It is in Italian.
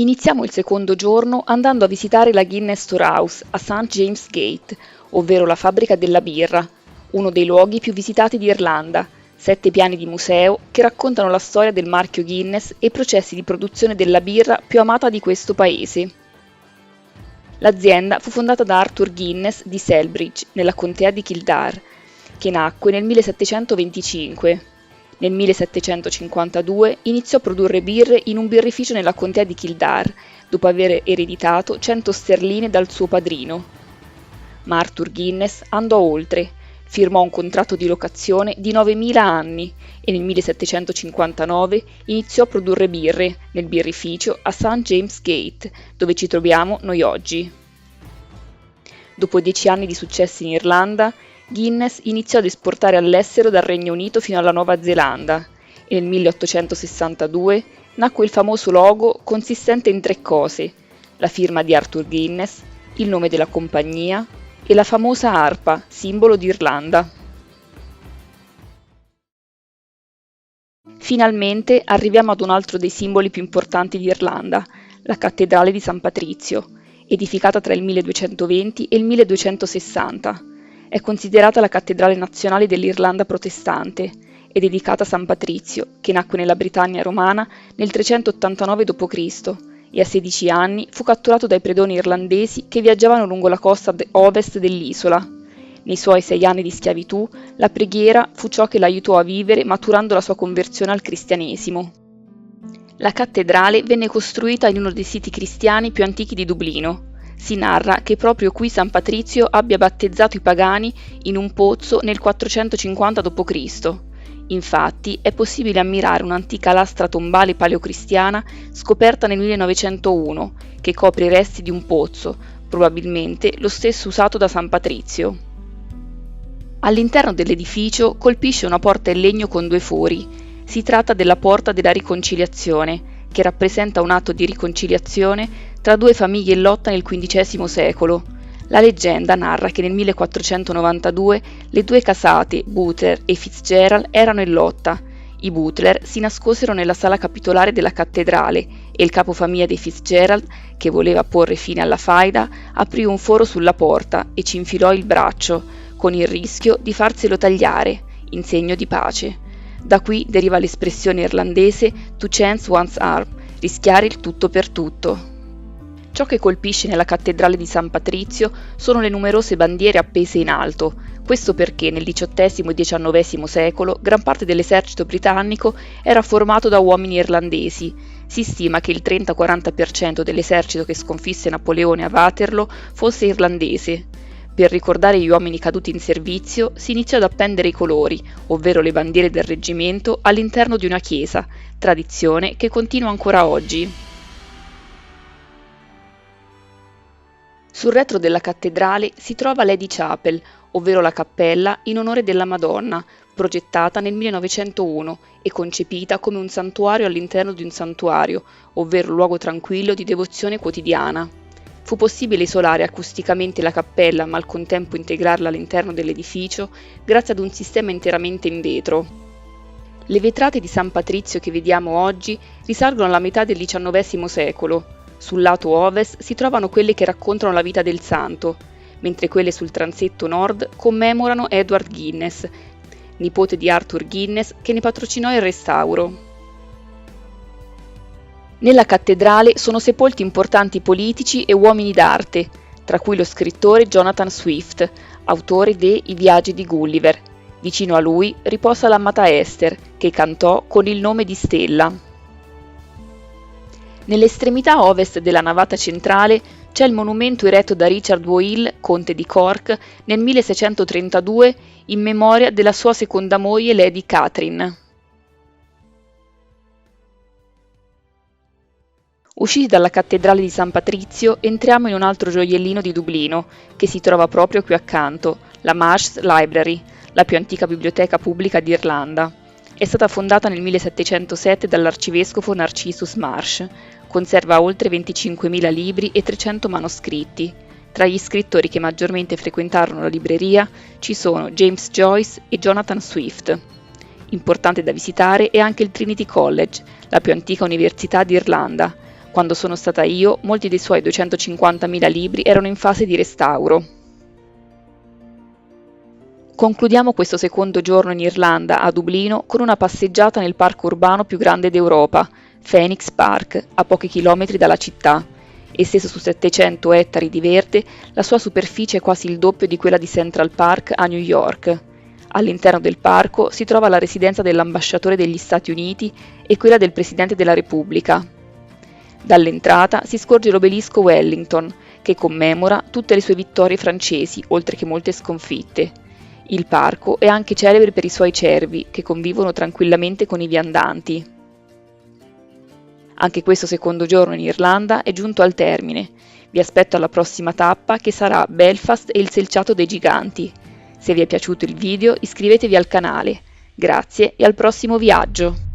Iniziamo il secondo giorno andando a visitare la Guinness Storehouse a St. James Gate, ovvero la fabbrica della birra, uno dei luoghi più visitati di Irlanda, 7 piani di museo che raccontano la storia del marchio Guinness e i processi di produzione della birra più amata di questo paese. L'azienda fu fondata da Arthur Guinness di Selbridge, nella contea di Kildare, che nacque nel 1725. Nel 1752 iniziò a produrre birre in un birrificio nella contea di Kildare, dopo aver ereditato 100 sterline dal suo padrino. Ma Arthur Guinness andò oltre, firmò un contratto di locazione di 9.000 anni e nel 1759 iniziò a produrre birre nel birrificio a St. James Gate, dove ci troviamo noi oggi. Dopo 10 anni di successo in Irlanda, Guinness iniziò ad esportare all'estero dal Regno Unito fino alla Nuova Zelanda e nel 1862 nacque il famoso logo consistente in 3 cose: la firma di Arthur Guinness, il nome della compagnia e la famosa arpa, simbolo d'Irlanda. Finalmente arriviamo ad un altro dei simboli più importanti di Irlanda, la cattedrale di San Patrizio, edificata tra il 1220 e il 1260. È considerata la cattedrale nazionale dell'Irlanda protestante e dedicata a San Patrizio, che nacque nella Britannia romana nel 389 d.C. e a 16 anni fu catturato dai predoni irlandesi che viaggiavano lungo la costa ovest dell'isola. Nei suoi 6 anni di schiavitù, la preghiera fu ciò che l'aiutò a vivere maturando la sua conversione al cristianesimo. La cattedrale venne costruita in uno dei siti cristiani più antichi di Dublino. Si narra che proprio qui San Patrizio abbia battezzato i pagani in un pozzo nel 450 d.C. Infatti è possibile ammirare un'antica lastra tombale paleocristiana scoperta nel 1901 che copre i resti di un pozzo, probabilmente lo stesso usato da San Patrizio. All'interno dell'edificio colpisce una porta in legno con 2 fori. Si tratta della Porta della Riconciliazione, che rappresenta un atto di riconciliazione tra 2 famiglie in lotta nel XV secolo. La leggenda narra che nel 1492 le 2 casate, Butler e Fitzgerald, erano in lotta. I Butler si nascosero nella sala capitolare della cattedrale e il capofamiglia dei Fitzgerald, che voleva porre fine alla faida, aprì un foro sulla porta e ci infilò il braccio, con il rischio di farselo tagliare, in segno di pace. Da qui deriva l'espressione irlandese to chance one's arm, rischiare il tutto per tutto. Ciò che colpisce nella cattedrale di San Patrizio sono le numerose bandiere appese in alto, questo perché nel XVIII e XIX secolo gran parte dell'esercito britannico era formato da uomini irlandesi. Si stima che il 30-40% dell'esercito che sconfisse Napoleone a Waterloo fosse irlandese. Per ricordare gli uomini caduti in servizio si iniziò ad appendere i colori, ovvero le bandiere del reggimento, all'interno di una chiesa, tradizione che continua ancora oggi. Sul retro della cattedrale si trova Lady Chapel, ovvero la cappella in onore della Madonna, progettata nel 1901 e concepita come un santuario all'interno di un santuario, ovvero luogo tranquillo di devozione quotidiana. Fu possibile isolare acusticamente la cappella ma al contempo integrarla all'interno dell'edificio grazie ad un sistema interamente in vetro. Le vetrate di San Patrizio che vediamo oggi risalgono alla metà del XIX secolo. Sul lato ovest si trovano quelle che raccontano la vita del santo, mentre quelle sul transetto nord commemorano Edward Guinness, nipote di Arthur Guinness, che ne patrocinò il restauro. Nella cattedrale sono sepolti importanti politici e uomini d'arte, tra cui lo scrittore Jonathan Swift, autore de I viaggi di Gulliver. Vicino a lui riposa l'amata Esther, che cantò con il nome di Stella. Nell'estremità ovest della navata centrale c'è il monumento eretto da Richard Boyle, conte di Cork, nel 1632 in memoria della sua seconda moglie Lady Catherine. Usciti dalla cattedrale di San Patrizio, entriamo in un altro gioiellino di Dublino, che si trova proprio qui accanto, la Marsh Library, la più antica biblioteca pubblica d'Irlanda. È stata fondata nel 1707 dall'arcivescovo Narcissus Marsh. Conserva oltre 25.000 libri e 300 manoscritti. Tra gli scrittori che maggiormente frequentarono la libreria ci sono James Joyce e Jonathan Swift. Importante da visitare è anche il Trinity College, la più antica università d'Irlanda. Quando sono stata io, molti dei suoi 250.000 libri erano in fase di restauro. Concludiamo questo secondo giorno in Irlanda, a Dublino, con una passeggiata nel parco urbano più grande d'Europa, Phoenix Park, a pochi chilometri dalla città. Esteso su 700 ettari di verde, la sua superficie è quasi il doppio di quella di Central Park a New York. All'interno del parco si trova la residenza dell'ambasciatore degli Stati Uniti e quella del Presidente della Repubblica. Dall'entrata si scorge l'obelisco Wellington, che commemora tutte le sue vittorie francesi, oltre che molte sconfitte. Il parco è anche celebre per i suoi cervi, che convivono tranquillamente con i viandanti. Anche questo secondo giorno in Irlanda è giunto al termine. Vi aspetto alla prossima tappa, che sarà Belfast e il selciato dei giganti. Se vi è piaciuto il video iscrivetevi al canale. Grazie e al prossimo viaggio!